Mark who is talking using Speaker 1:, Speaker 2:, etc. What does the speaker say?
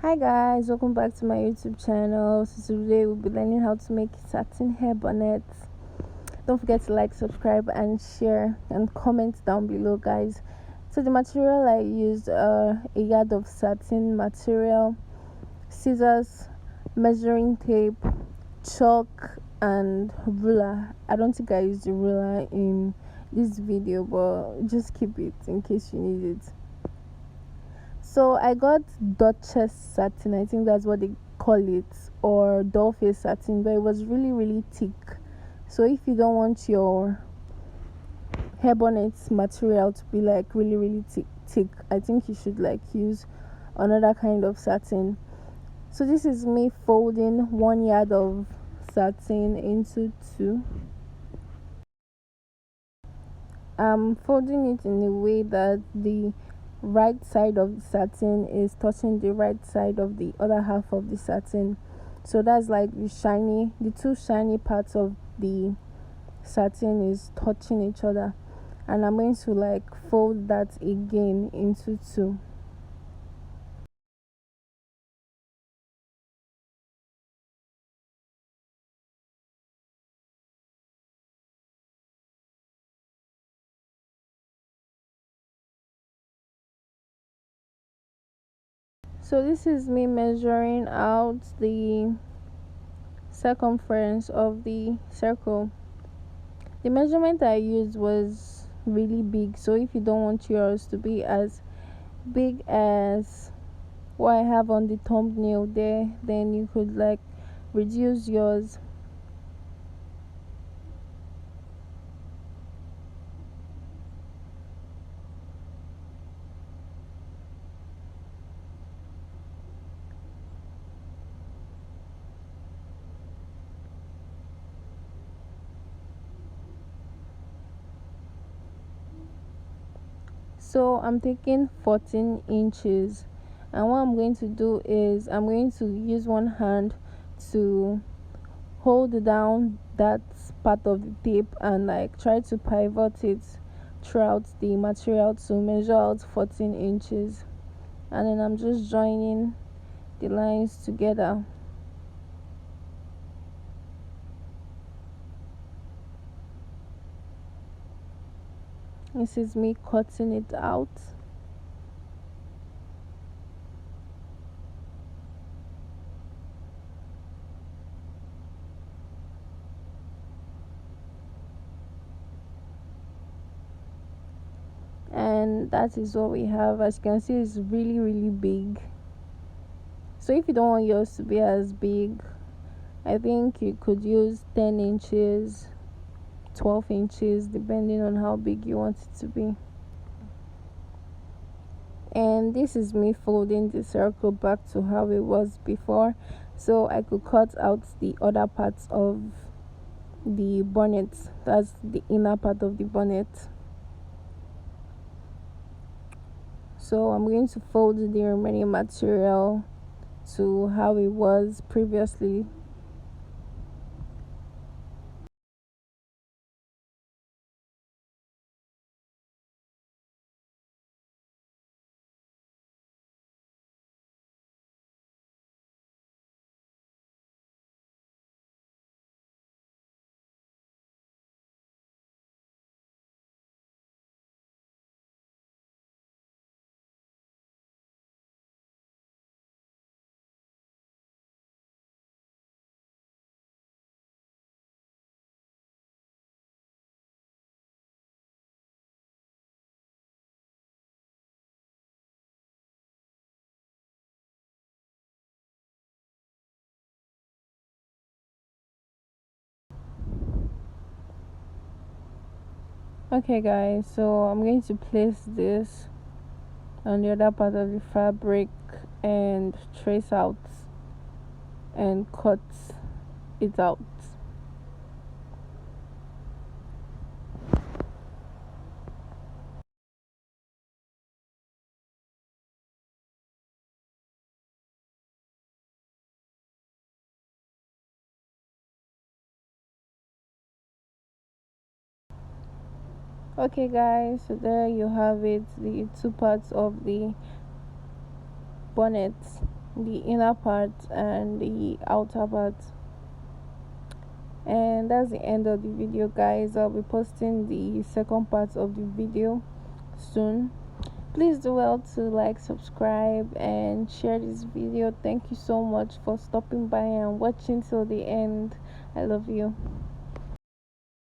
Speaker 1: Hi guys, welcome back to my YouTube channel. So today we'll be learning how to make satin hair bonnets. Don't forget to like, subscribe and share and comment down below guys. So the material I used a yard of satin material, scissors, measuring tape, chalk and ruler. I don't think I used a ruler in this video, but just keep it in case you need it. So I got Duchess satin, I think that's what they call it, or dollface satin, but it was really thick. So if you don't want your hair bonnet material to be like really thick, I think you should like use another kind of satin. So this is me folding 1 yard of satin into two. I'm folding it in a way that the right side of the satin is touching the right side of the other half of the satin. So that's like the two shiny parts of the satin is touching each other, and I'm going to like fold that again into two. So this is me measuring out the circumference of the circle. The measurement I used was really big, so if you don't want yours to be as big as what I have on the thumbnail there, then you could like reduce yours. So I'm taking 14 inches, and what I'm going to do is I'm going to use one hand to hold down that part of the tape and like try to pivot it throughout the material to measure out 14 inches, and then I'm just joining the lines together. This is me cutting it out. And that is what we have. As you can see, it's really big. So if you don't want yours to be as big, I think you could use 10 inches, 12 inches, depending on how big you want it to be. And this is me folding the circle back to how it was before, so I could cut out the other parts of the bonnet. That's the inner part of the bonnet. So I'm going to fold the remaining material to how it was previously. Okay guys, so I'm going to place this on the other part of the fabric and trace out and cut it out. Okay guys, so there you have it, the two parts of the bonnet. the inner part and the outer part. And that's the end of the video, guys. I'll be posting the second part of the video soon. Please do well to like, subscribe, and share this video. Thank you so much for stopping by and watching till the end. I love you.